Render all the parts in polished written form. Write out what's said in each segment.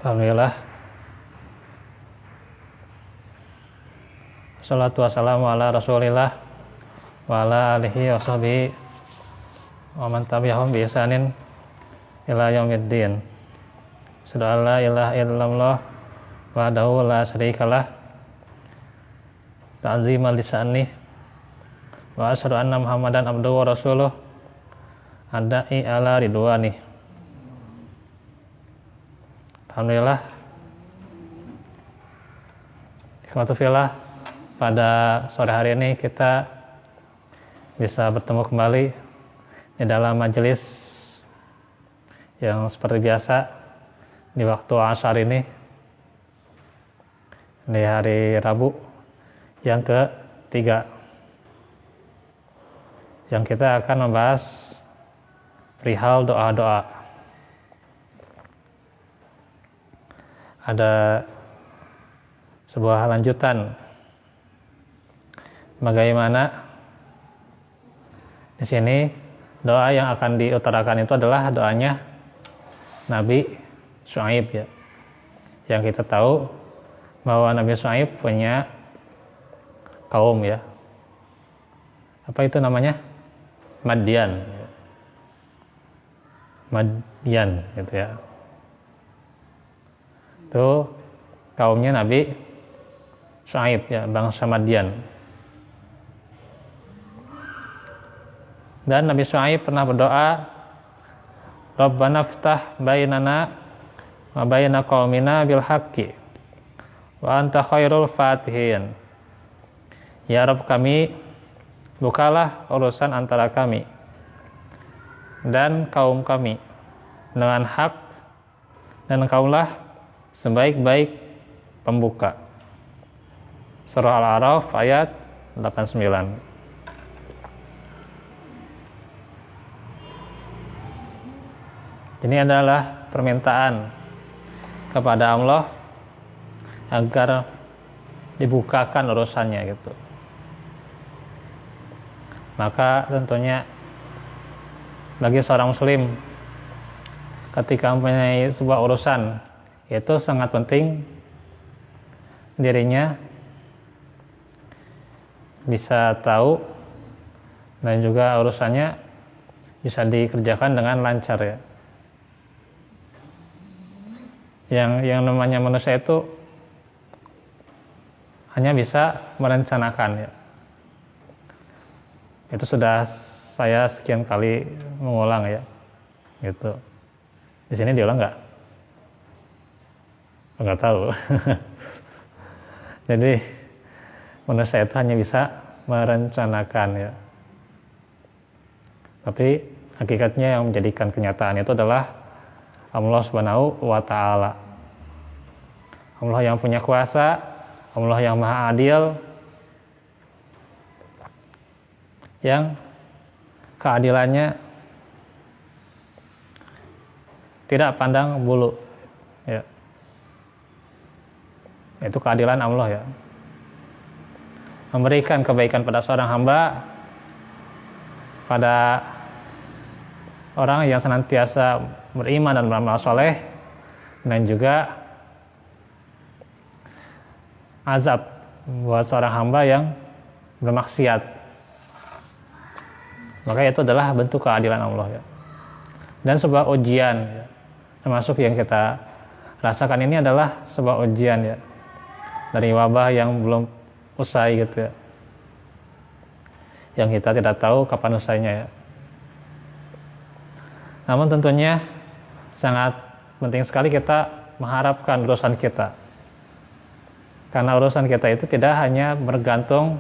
Alhamdulillah. Salatu wassalamu ala Rasulillah wa ala alihi wa sahbihi wa man tabi'ahum bi ihsanin ila yaumiddin. Asyhadu an la ilaha illallah wahdahu la syarikalah ta'ziman li sya'nih wa asyhadu anna Muhammadan abduhu wa rasuluh adai ala ridwani. Alhamdulillah. Ikhwatufillah, pada sore hari ini kita bisa bertemu kembali di dalam majelis yang seperti biasa di waktu Ashar ini, di hari Rabu yang ketiga, yang kita akan membahas perihal doa-doa. Ada sebuah lanjutan bagaimana di sini doa yang akan diutarakan itu adalah doanya Nabi Syuaib, ya. Yang kita tahu bahwa Nabi Syuaib punya kaum, ya. Apa itu namanya? Madyan. Madyan gitu, ya. Itu kaumnya Nabi Syuaib, ya, bangsa Madyan. Dan Nabi Syuaib pernah berdoa, Rabbana ftah bainana wa baina qaumina bil haqqi wa anta khairul fatihin. Ya Rabb kami, bukalah urusan antara kami dan kaum kami dengan hak, dan Engkaulah sebaik-baik pembuka. Surah Al-A'raf ayat 89. Ini adalah permintaan kepada Allah agar dibukakan urusannya, gitu. Maka tentunya bagi seorang muslim ketika mempunyai sebuah urusan, itu sangat penting dirinya bisa tahu dan juga urusannya bisa dikerjakan dengan lancar, ya. Yang namanya manusia itu hanya bisa merencanakan, ya. Itu sudah saya sekian kali mengulang, ya. Gitu. Di sini diulang nggak? Nggak tahu. Jadi manusia itu hanya bisa merencanakan, ya. Tapi hakikatnya yang menjadikan kenyataan itu adalah Allah Subhanahu wa ta'ala. Allah yang punya kuasa, Allah yang maha adil, yang keadilannya tidak pandang bulu, ya. Itu keadilan Allah, ya. Memberikan kebaikan pada seorang hamba, pada orang yang senantiasa beriman dan beramal soleh, dan juga azab buat seorang hamba yang bermaksiat. Maka itu adalah bentuk keadilan Allah, ya. Dan sebuah ujian, ya. Termasuk yang kita rasakan ini adalah sebuah ujian, ya, dari wabah yang belum usai, gitu, ya. Yang kita tidak tahu kapan usainya, ya. Namun tentunya sangat penting sekali kita mengharapkan urusan kita. Karena urusan kita itu tidak hanya bergantung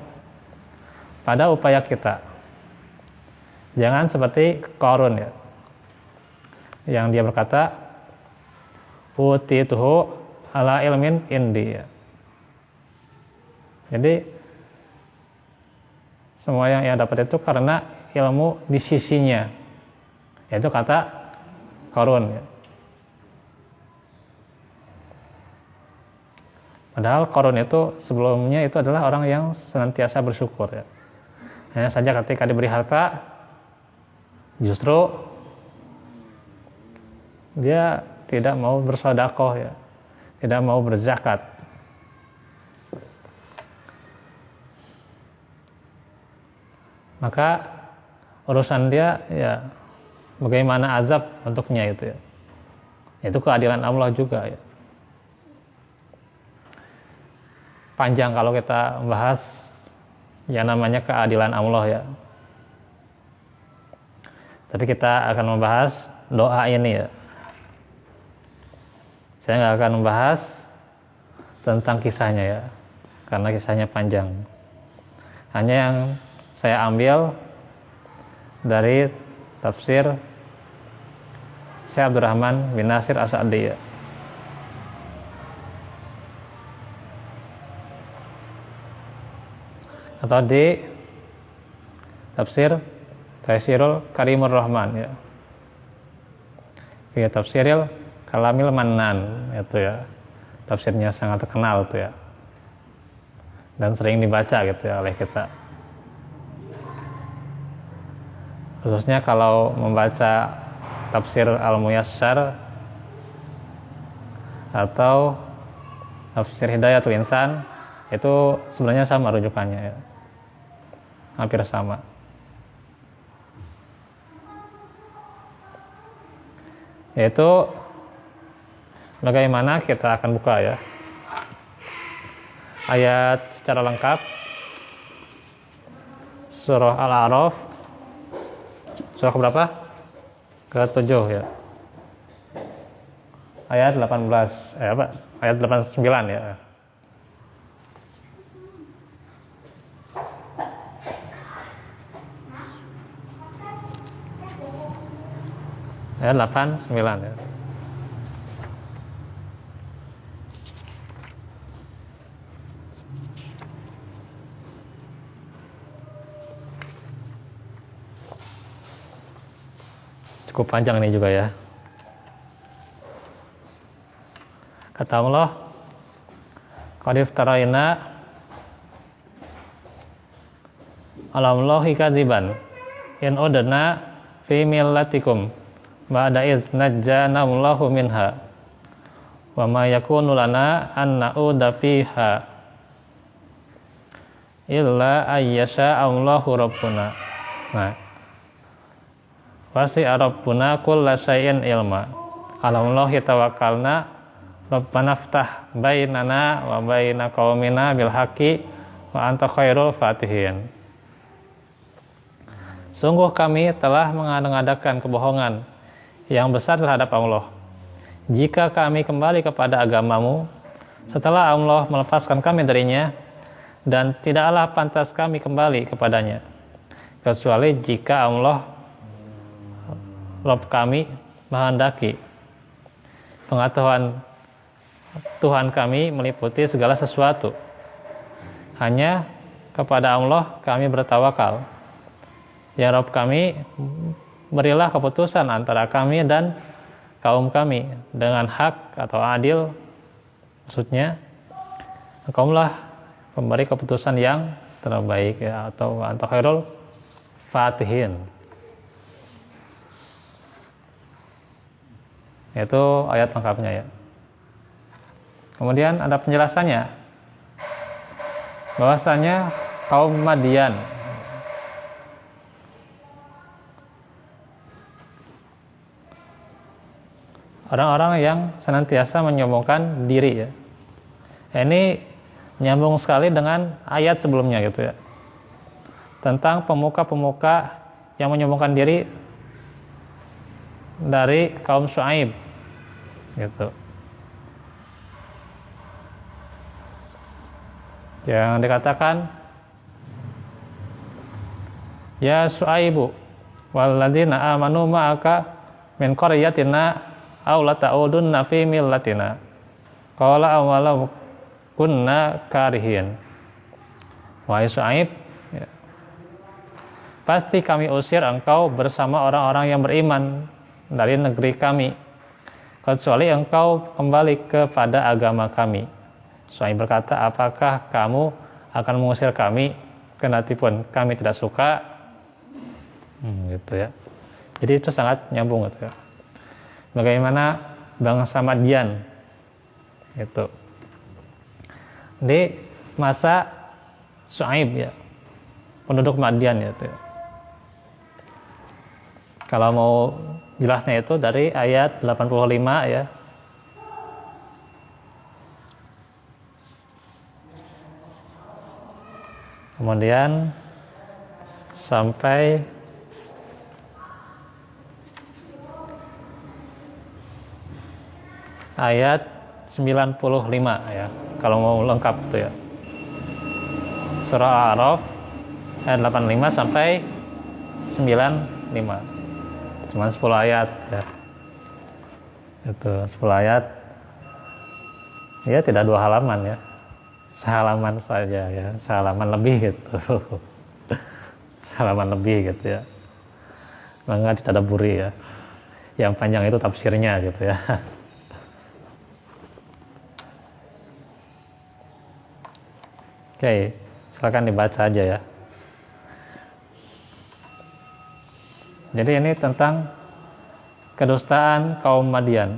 pada upaya kita. Jangan seperti Qarun, ya, yang dia berkata, utituhu ala ilmin indi, ya. Jadi semua yang ia dapat itu karena ilmu di sisinya. Itu kata Qarun, ya. Padahal Qarun itu sebelumnya itu adalah orang yang senantiasa bersyukur, ya. Hanya saja ketika diberi harta, justru dia tidak mau bersedekah, ya. tidak mau berzakat. Maka urusan dia ya bagaimana azab untuknya itu ya. Itu keadilan Allah juga ya. Panjang kalau kita membahas yang namanya keadilan Allah ya. Tapi kita akan membahas doa ini ya. Saya nggak akan membahas tentang kisahnya ya, karena kisahnya panjang. Hanya yang saya ambil dari tafsir Syekh Abdurrahman bin Nasir As-Sa'di ya. Atau di tafsir Taisirul Karimur Rahman ya. Fi tafsiril Kalamil Mannan itu ya. Tafsirnya sangat terkenal itu ya. Dan sering dibaca gitu ya oleh kita. Khususnya kalau membaca tafsir Al-Muyassar atau tafsir Hidayatul Insan, itu sebenarnya sama rujukannya ya. Hampir sama. Yaitu bagaimana kita akan buka ya ayat secara lengkap surah Al-A'raf, surah berapa? Ke-7 ya. Ayat 18 ayat 89 ya. Ayat 89 ya. Cukup panjang ini juga ya. Kata Allah, qad iftaraina alallahi kadziban in udna fi millatikum ba'da iz najjana Allahu minha wa ma yakunu lana an na'uda fiha illa ayyasha Allahu rabbuna. Nah, wasi rabbuna kulla syai'in ilma. Alallahi tawakkalna rabbana ftah bainana wa baina qaumina bil haqqi wa anta khairul fatihin. Sungguh kami telah mengadakan kebohongan yang besar terhadap Allah. Jika kami kembali kepada agamamu setelah Allah melepaskan kami darinya, dan tidaklah pantas kami kembali kepadanya kecuali jika Allah Rabb kami menghendaki. Pengetahuan Tuhan kami meliputi segala sesuatu. Hanya kepada Allah kami bertawakal. Ya Rabb kami, berilah keputusan antara kami dan kaum kami dengan hak atau adil. Maksudnya, Engkaulah pemberi keputusan yang terbaik ya, atau anta khairul fatihin. Itu ayat lengkapnya ya. Kemudian ada penjelasannya bahwasanya kaum Madian orang-orang yang senantiasa menyombongkan diri ya. Ini nyambung sekali dengan ayat sebelumnya gitu ya. Tentang pemuka-pemuka yang menyombongkan diri dari kaum Syuaib gitu. Yang dikatakan ya Syuaibu walladzina amanu ma'aka min qaryatina aw la ta'udunna fi millatina qala awalau kunna karihin. Wahai Syuaib ya, pasti kami usir engkau bersama orang-orang yang beriman dari negeri kami kecuali engkau kembali kepada agama kami. Syuaib berkata, apakah kamu akan mengusir kami kendatipun kami tidak suka? Gitu ya. Jadi itu sangat nyambung gitu ya. Bagaimana bangsa Madian Itu di masa Syuaib ya, penduduk Madian ya, itu. Kalau mau jelasnya itu dari ayat 85 ya. Kemudian sampai ayat 95 ya, kalau mau lengkap itu ya. Surah Al-A'raf ayat 85 sampai 95. Cuma 10 ayat ya. Itu 10 ayat. Ya tidak 2 halaman ya. Sehalaman saja ya, sehalaman lebih gitu. Sehalaman lebih gitu ya. Maka ditadaburi ya. Yang panjang itu tafsirnya gitu ya. Oke, silakan dibaca aja ya. Jadi ini tentang kedustaan kaum Madian.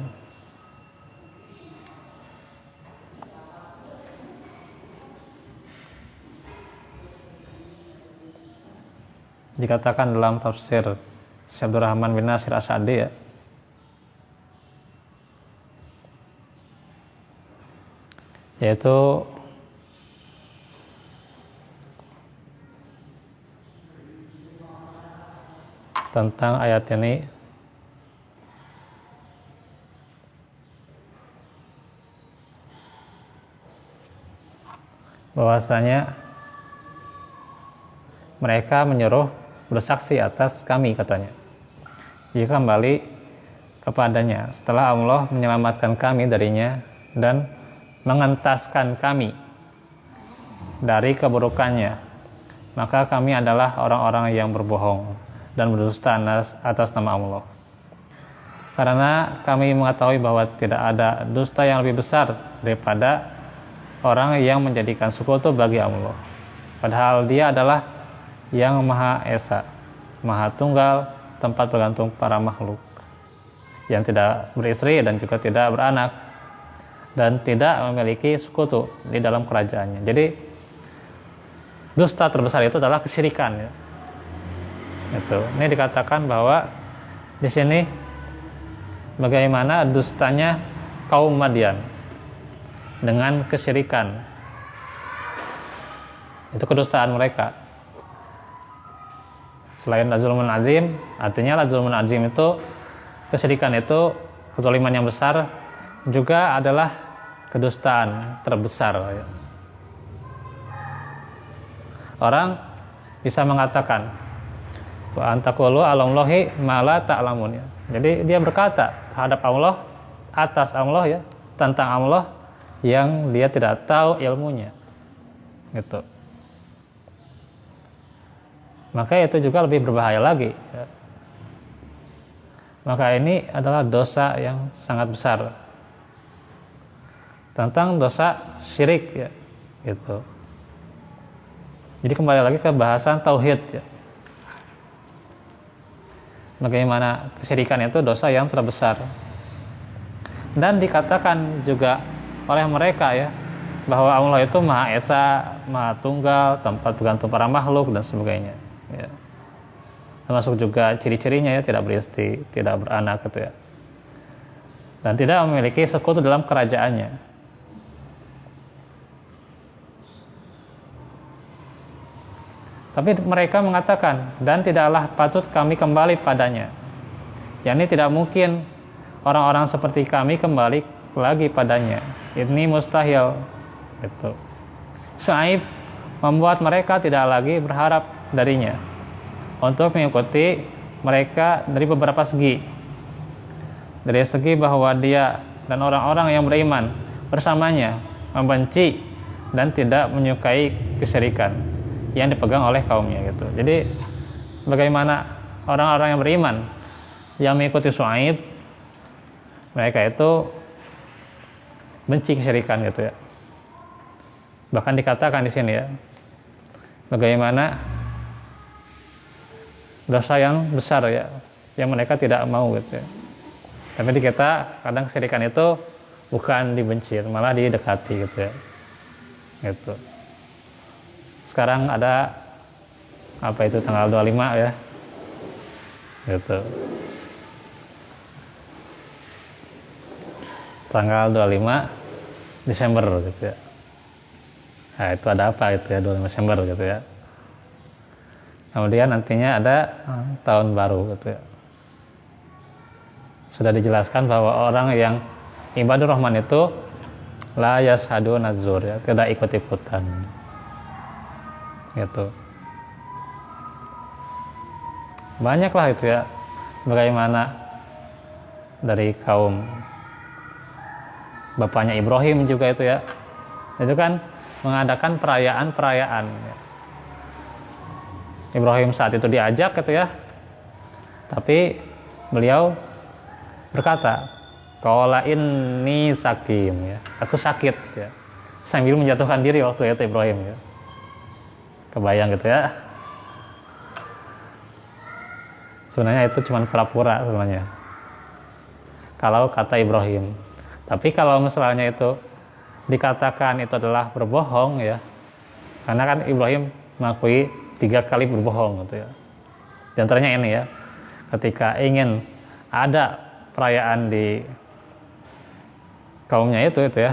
Dikatakan dalam tafsir Syekh Abdul Rahman bin Nasir As-Sa'di ya, yaitu tentang ayat ini bahwasanya mereka menyuruh bersaksi atas kami, katanya, jika kembali kepadanya setelah Allah menyelamatkan kami darinya dan mengentaskan kami dari keburukannya, maka kami adalah orang-orang yang berbohong dan berdusta atas nama Allah. Karena kami mengetahui bahwa tidak ada dusta yang lebih besar daripada orang yang menjadikan sekutu bagi Allah, padahal Dia adalah yang Maha Esa, Maha Tunggal, tempat bergantung para makhluk, yang tidak beristri dan juga tidak beranak, dan tidak memiliki sekutu di dalam kerajaannya. Jadi dusta terbesar itu adalah kesyirikan ya. Itu. Ini dikatakan bahwa di sini bagaimana dustanya kaum Madian dengan kesyirikan. Itu kedustaan mereka. Selain lazulmun azim, artinya lazulmun azim itu kesyirikan, itu kezaliman yang besar, juga adalah kedustaan terbesar ya. Orang bisa mengatakan wa antaqulu alallahi ma la ta'lamun ya. Jadi dia berkata terhadap Allah, atas Allah ya, tentang Allah yang dia tidak tahu ilmunya. Gitu. Maka itu juga lebih berbahaya lagi ya. Maka ini adalah dosa yang sangat besar, tentang dosa syirik ya, gitu. Jadi kembali lagi ke bahasan tauhid ya. Bagaimana kesyirikan itu dosa yang terbesar. Dan dikatakan juga oleh mereka ya, bahwa Allah itu Maha Esa, Maha Tunggal, tempat bergantung para makhluk dan sebagainya. Ya. Termasuk juga ciri-cirinya ya, tidak beristri, tidak beranak gitu ya, dan tidak memiliki sekutu dalam kerajaannya. Tapi mereka mengatakan, dan tidaklah patut kami kembali padanya, yakni tidak mungkin orang-orang seperti kami kembali lagi padanya, ini mustahil. Itu Syuaib membuat mereka tidak lagi berharap darinya untuk mengikuti mereka dari beberapa segi. Dari segi bahwa dia dan orang-orang yang beriman bersamanya membenci dan tidak menyukai kesyirikan yang dipegang oleh kaumnya gitu. Jadi bagaimana orang-orang yang beriman yang mengikuti Syuaib, mereka itu benci kesyirikan gitu ya. Bahkan dikatakan di sini ya, bagaimana dosa yang besar ya, yang mereka tidak mau gitu ya. Tapi di kita kadang kesyirikan itu bukan dibenci, malah didekati gitu ya. Gitu. Sekarang ada apa itu tanggal 25 ya. Gitu. Tanggal 25 Desember gitu ya. Nah, itu ada apa itu ya 25 Desember gitu ya. Kemudian nantinya ada tahun baru gitu ya. Sudah dijelaskan bahwa orang yang ibadur rahman itu la yashhadun az-zur ya, tidak ikut-ikutan. Gitu. Banyaklah itu ya bagaimana dari kaum bapaknya Ibrahim juga itu ya. Itu kan mengadakan perayaan-perayaan ya. Ibrahim saat itu diajak gitu ya. Tapi beliau berkata, qala inni sakim ya. Aku sakit ya. Sambil menjatuhkan diri waktu itu Ibrahim ya. Kebayang gitu ya. Sebenarnya itu cuma pura-pura sebenarnya. Kalau kata Ibrahim. Tapi kalau misalnya itu dikatakan itu adalah berbohong ya. Karena kan Ibrahim mengakui 3 kali berbohong gitu ya. Di antaranya ini ya. Ketika ingin ada perayaan di kaumnya itu ya.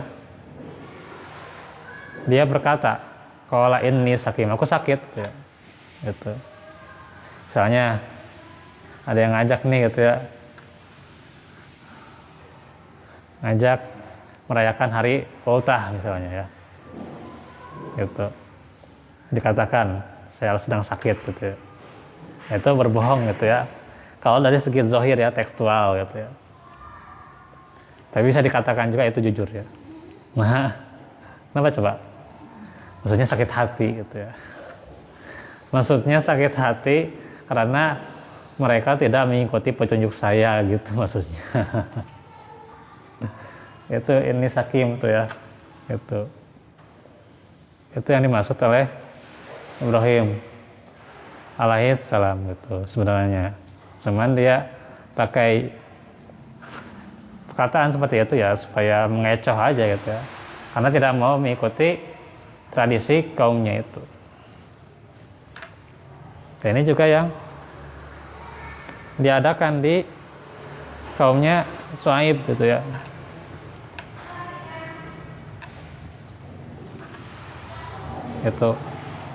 Dia berkata, qala inni sakim, aku sakit gitu ya. Gitu. Misalnya ada yang ngajak nih gitu ya. Ngajak merayakan hari ultah misalnya ya. Gitu. Dikatakan saya sedang sakit gitu ya. Itu berbohong gitu ya. Kalau dari segi zahir ya, tekstual gitu ya. Tapi bisa dikatakan juga itu jujur ya. Nah, kenapa coba? Maksudnya sakit hati gitu ya. Maksudnya sakit hati karena mereka tidak mengikuti petunjuk saya gitu maksudnya. Itu ini sakim tuh ya. Itu yang dimaksud oleh Ibrahim alaihissalam gitu sebenarnya. Cuman dia pakai perkataan seperti itu ya supaya mengecoh aja gitu ya. Karena tidak mau mengikuti tradisi kaumnya itu. Dan ini juga yang diadakan di kaumnya Syuaib gitu ya. Itu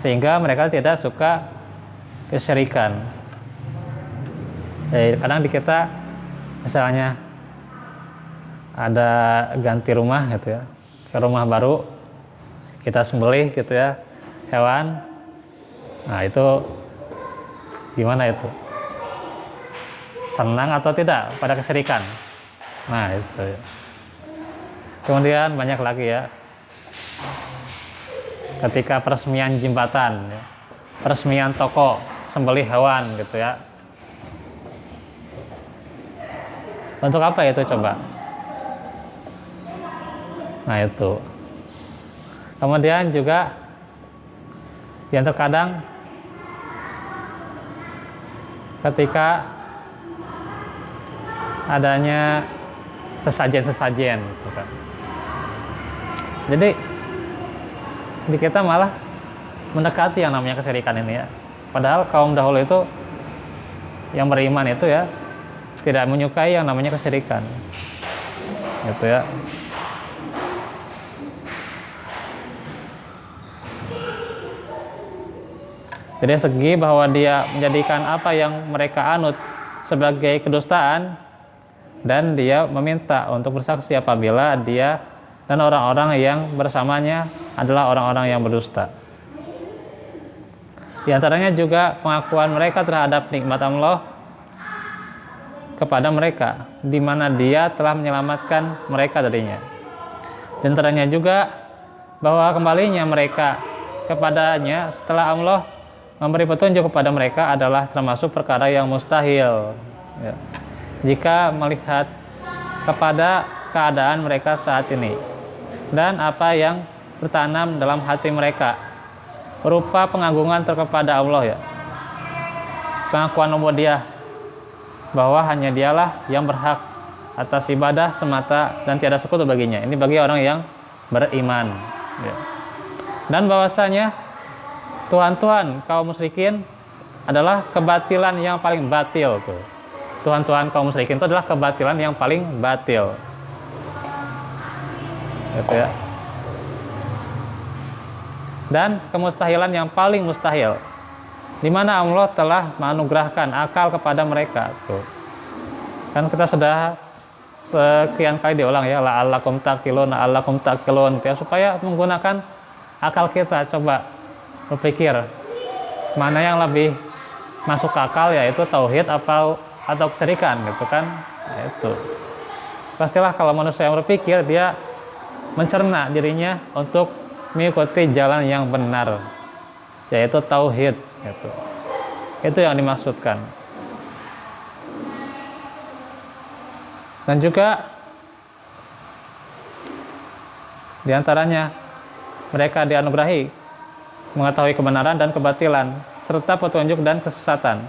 sehingga mereka tidak suka kesyirikan. Kadang di kita misalnya ada ganti rumah gitu ya, ke rumah baru kita sembelih gitu ya hewan. Nah itu gimana itu? Senang atau tidak pada kesyirikan? Nah itu ya. Kemudian banyak lagi ya. Ketika peresmian jembatan ya, peresmian toko, sembelih hewan gitu ya. Untuk apa itu coba? Nah itu. Kemudian juga yang terkadang ketika adanya sesajen-sesajen gitu kan. Jadi di kita malah mendekati yang namanya kesyirikan ini ya. Padahal kaum dahulu itu yang beriman itu ya tidak menyukai yang namanya kesyirikan. Gitu ya. Dari segi bahwa dia menjadikan apa yang mereka anut sebagai kedustaan dan dia meminta untuk bersaksi apabila dia dan orang-orang yang bersamanya adalah orang-orang yang berdusta. Di antaranya juga pengakuan mereka terhadap nikmat Allah kepada mereka, di mana Dia telah menyelamatkan mereka darinya. Di antaranya juga bahwa kembalinya mereka kepadanya setelah Allah memberi petunjuk kepada mereka adalah termasuk perkara yang mustahil. Ya. Jika melihat kepada keadaan mereka saat ini dan apa yang bertanam dalam hati mereka berupa pengagungan kepada Allah ya, pengakuan ubudiyah bahwa hanya Dialah yang berhak atas ibadah semata dan tiada sekutu baginya. Ini bagi orang yang beriman. Ya. Dan bahwasanya Tuhan-Tuhan kaum musyrikin adalah kebatilan yang paling batil tuh. Tuhan-Tuhan kaum musyrikin itu adalah kebatilan yang paling batil. Gitu ya. Dan kemustahilan yang paling mustahil, di mana Allah telah menganugerahkan akal kepada mereka tuh. Kan kita sudah sekian kali diulang ya, la'allakum taqilun ya, supaya menggunakan akal kita, coba berpikir mana yang lebih masuk akal, yaitu tauhid atau kesyirikan gitu kan. Nah, itu pastilah kalau manusia yang berpikir, dia mencerna dirinya untuk mengikuti jalan yang benar, yaitu tauhid gitu. Itu yang dimaksudkan. Dan juga diantaranya mereka dianugerahi mengetahui kebenaran dan kebatilan serta petunjuk dan kesesatan.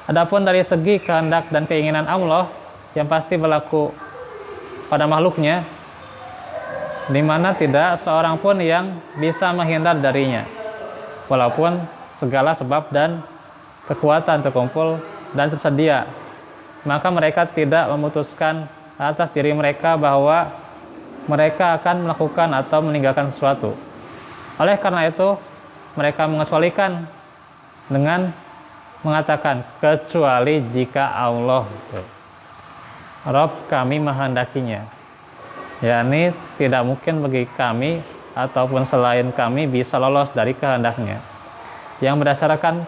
Adapun dari segi kehendak dan keinginan Allah yang pasti berlaku pada makhluknya, di mana tidak seorang pun yang bisa menghindar darinya, walaupun segala sebab dan kekuatan terkumpul dan tersedia, maka mereka tidak memutuskan atas diri mereka bahwa mereka akan melakukan atau meninggalkan sesuatu. Oleh karena itu, mereka mengecualikan dengan mengatakan, kecuali jika Allah Rabb kami menghendakinya, yakni tidak mungkin bagi kami ataupun selain kami bisa lolos dari kehendaknya yang berdasarkan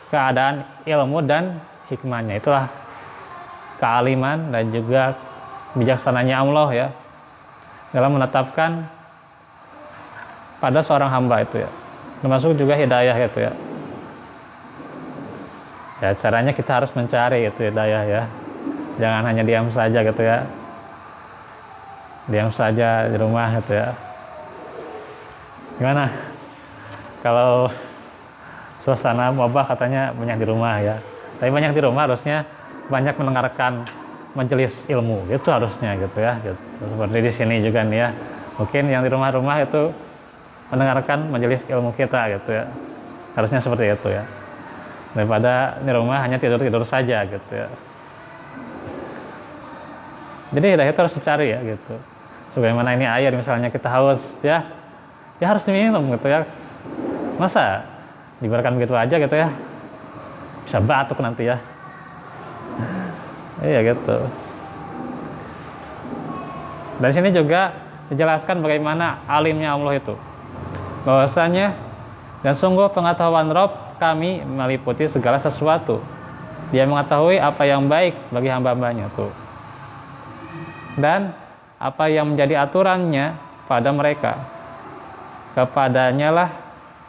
keadaan ilmu dan hikmahnya. Itulah kealiman dan juga bijaksananya Allah ya, dalam menetapkan pada seorang hamba itu ya, termasuk juga hidayah itu ya. Ya caranya kita harus mencari itu hidayah ya, jangan hanya diam saja gitu ya, diam saja di rumah gitu ya. Gimana kalau suasana wabah katanya banyak di rumah ya, tapi banyak di rumah harusnya banyak mendengarkan majelis ilmu gitu harusnya gitu ya gitu. Seperti di sini juga nih ya, mungkin yang di rumah-rumah itu mendengarkan majelis ilmu kita gitu ya, harusnya seperti itu ya, daripada di rumah hanya tidur-tidur saja gitu ya. Jadi hidayah itu harus dicari ya gitu. Sebagaimana ini air misalnya kita haus ya harus diminum gitu ya. Masa dibiarkan begitu aja gitu ya, bisa batuk nanti ya. Iya gitu. Dan sini juga dijelaskan bagaimana alimnya Allah itu, bahwasanya dan sungguh pengetahuan Rabb kami meliputi segala sesuatu. Dia mengetahui apa yang baik bagi hamba-hambanya tuh, dan apa yang menjadi aturannya pada mereka. Kepadanya lah,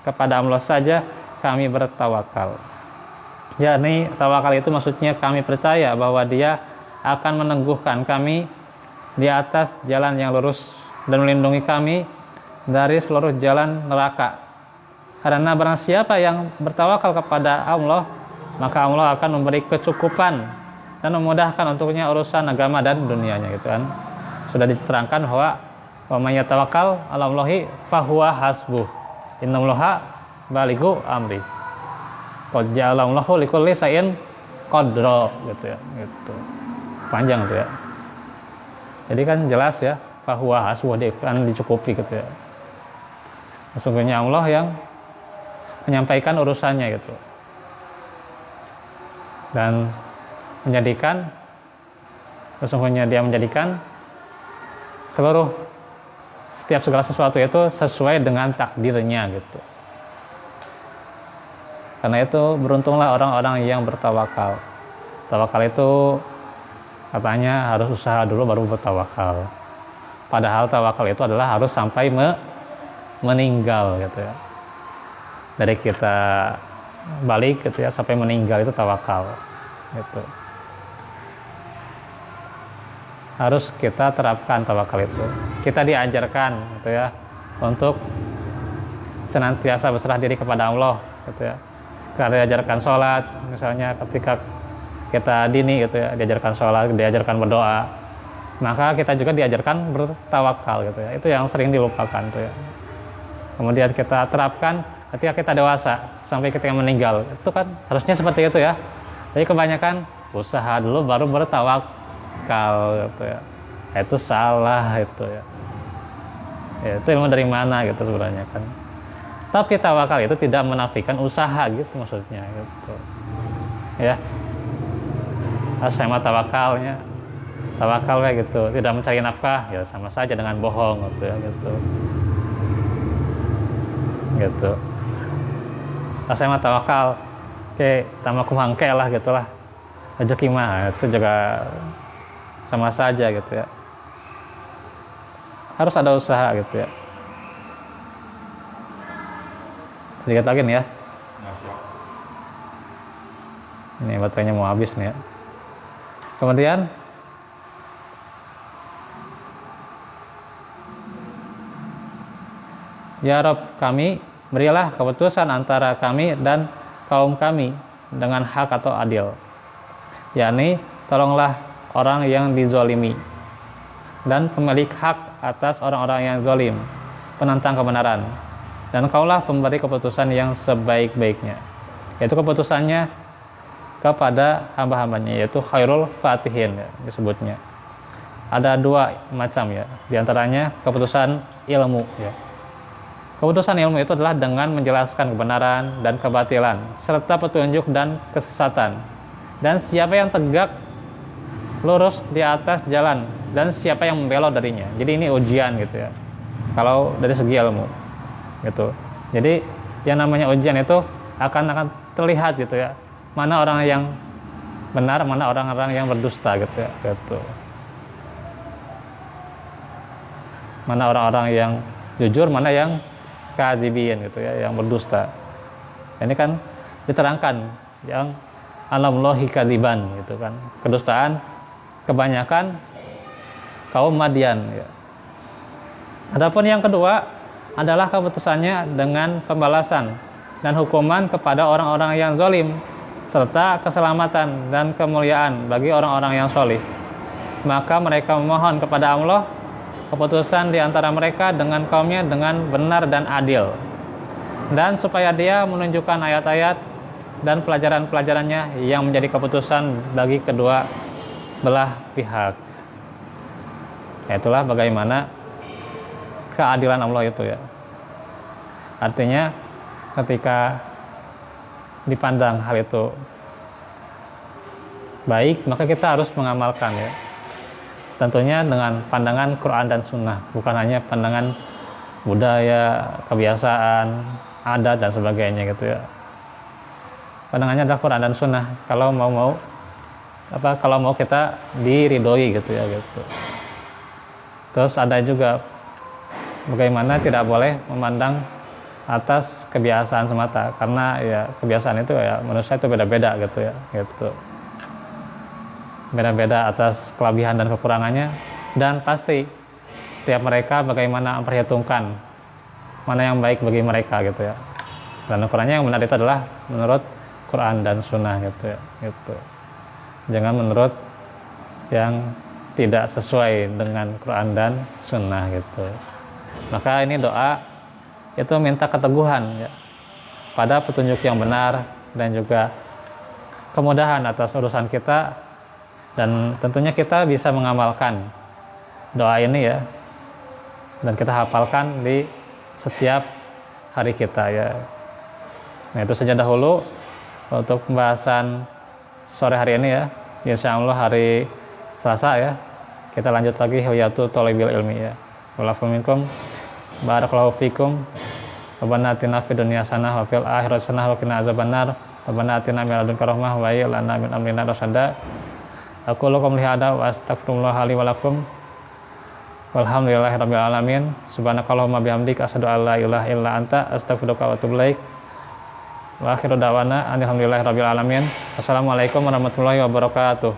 kepada Allah saja kami bertawakal. Yakni tawakal itu maksudnya kami percaya bahwa Dia akan meneguhkan kami di atas jalan yang lurus dan melindungi kami dari seluruh jalan neraka. Karena barang siapa yang bertawakal kepada Allah, maka Allah akan memberi kecukupan dan memudahkan untuknya urusan agama dan dunianya gitu kan. Sudah diterangkan bahwa wa may yatawakkal 'ala Allahi fahuwa hasbuh. Innallaha balighu amri. Qad ja'alallahu likulli shay'in qadra gitu ya, gitu. Panjang tuh ya. Jadi kan jelas ya, fahuwa hasbuh, dia akan dicukupi gitu ya. Sesungguhnya Allah yang menyampaikan urusannya gitu. Dan menjadikan, sesungguhnya Dia menjadikan setiap segala sesuatu itu sesuai dengan takdirnya gitu. Karena itu beruntunglah orang-orang yang bertawakal. Tawakal itu katanya harus usaha dulu baru bertawakal. Padahal tawakal itu adalah harus sampai meninggal gitu ya. Dari kita balik gitu ya sampai meninggal itu tawakal gitu. Harus kita terapkan tawakal itu. Kita diajarkan gitu ya untuk senantiasa berserah diri kepada Allah gitu ya. Kita diajarkan sholat misalnya, ketika kita dini gitu ya, diajarkan sholat, diajarkan berdoa, maka kita juga diajarkan bertawakal gitu ya. Itu yang sering dilupakan tuh ya. Kemudian kita terapkan ketika kita dewasa sampai ketika meninggal. Itu kan harusnya seperti itu ya. Jadi kebanyakan usaha dulu baru bertawakal gitu ya. Itu salah itu ya. Ya, itu ilmu dari mana gitu sebenarnya kan. Tapi tawakal itu tidak menafikan usaha gitu maksudnya gitu. Ya. Asma tawakalnya. Tawakal kayak gitu, tidak mencari nafkah ya sama saja dengan bohong gitu ya gitu. Gitu. Asma tawakal ke tamaku mangke lah gitulah. Rezeki mah itu juga sama saja gitu ya. Harus ada usaha gitu ya. Sedikit lagi nih ya. Ini baterainya mau habis nih ya. Kemudian ya Rabb kami, berilah keputusan antara kami dan kaum kami dengan hak atau adil. Yakni tolonglah orang yang dizolimi dan pemilik hak atas orang-orang yang zolim, penentang kebenaran. Dan kaulah pemberi keputusan yang sebaik-baiknya. Yaitu keputusannya kepada hamba-hambanya, yaitu khairul fatihin ya, disebutnya. Ada dua macam ya, diantaranya keputusan ilmu ya. Keputusan ilmu itu adalah dengan menjelaskan kebenaran dan kebatilan serta petunjuk dan kesesatan. Dan siapa yang tegak lurus di atas jalan dan siapa yang membelok darinya. Jadi ini ujian gitu ya. Kalau dari segi ilmu gitu. Jadi yang namanya ujian itu akan terlihat gitu ya. Mana orang yang benar, mana orang-orang yang berdusta gitu ya. Gitu. Mana orang-orang yang jujur, mana yang kazibin gitu ya, yang berdusta. Ini kan diterangkan yang alamlohi kadziban gitu kan. Kedustaan kebanyakan kaum Madian ya. Adapun yang kedua adalah keputusannya dengan pembalasan dan hukuman kepada orang-orang yang zalim serta keselamatan dan kemuliaan bagi orang-orang yang solih. Maka mereka memohon kepada Allah keputusan di antara mereka dengan kaumnya dengan benar dan adil, dan supaya dia menunjukkan ayat-ayat dan pelajaran-pelajarannya yang menjadi keputusan bagi kedua belah pihak. Itulah bagaimana keadilan Allah itu ya. Artinya ketika dipandang hal itu baik, maka kita harus mengamalkan ya. Tentunya dengan pandangan Quran dan Sunnah, bukan hanya pandangan budaya, kebiasaan, adat dan sebagainya gitu ya. Pandangannya adalah Quran dan Sunnah. Kalau mau kita diridhoi gitu ya gitu. Terus ada juga bagaimana tidak boleh memandang atas kebiasaan semata, karena ya kebiasaan itu ya manusia itu beda-beda gitu ya gitu. Beda-beda atas kelebihan dan kekurangannya, dan pasti tiap mereka bagaimana memperhitungkan mana yang baik bagi mereka gitu ya. Dan ukurannya yang benar itu adalah menurut Quran dan Sunnah gitu ya gitu. Jangan menurut yang tidak sesuai dengan Quran dan Sunnah gitu. Maka ini doa itu minta keteguhan ya, pada petunjuk yang benar dan juga kemudahan atas urusan kita, dan tentunya kita bisa mengamalkan doa ini ya, dan kita hafalkan di setiap hari kita ya. Nah itu saja dahulu untuk pembahasan sore hari ini ya. Insya Allah hari Selasa ya kita lanjut lagi Hiyatul Thalibil Ilmi ya. Walafu minkum barakallahu fikum. Rabbana atina fid dunya hasanah wa fil akhirati hasanah wa qina azabannar. Rabbana atina min ladunka rahmah wa hayyi lana min amrina rasyada. Aku lakum lihada wa astaghfirullah li wa lakum. Walhamdulillahirabbil alamin. Subhanakallahumma bihamdika asyhadu an la ilaha illa anta astaghfiruka wa atubu ilaik. Wa akhiru da'wana alhamdulillahirabbil alamin. Assalamualaikum warahmatullahi wabarakatuh.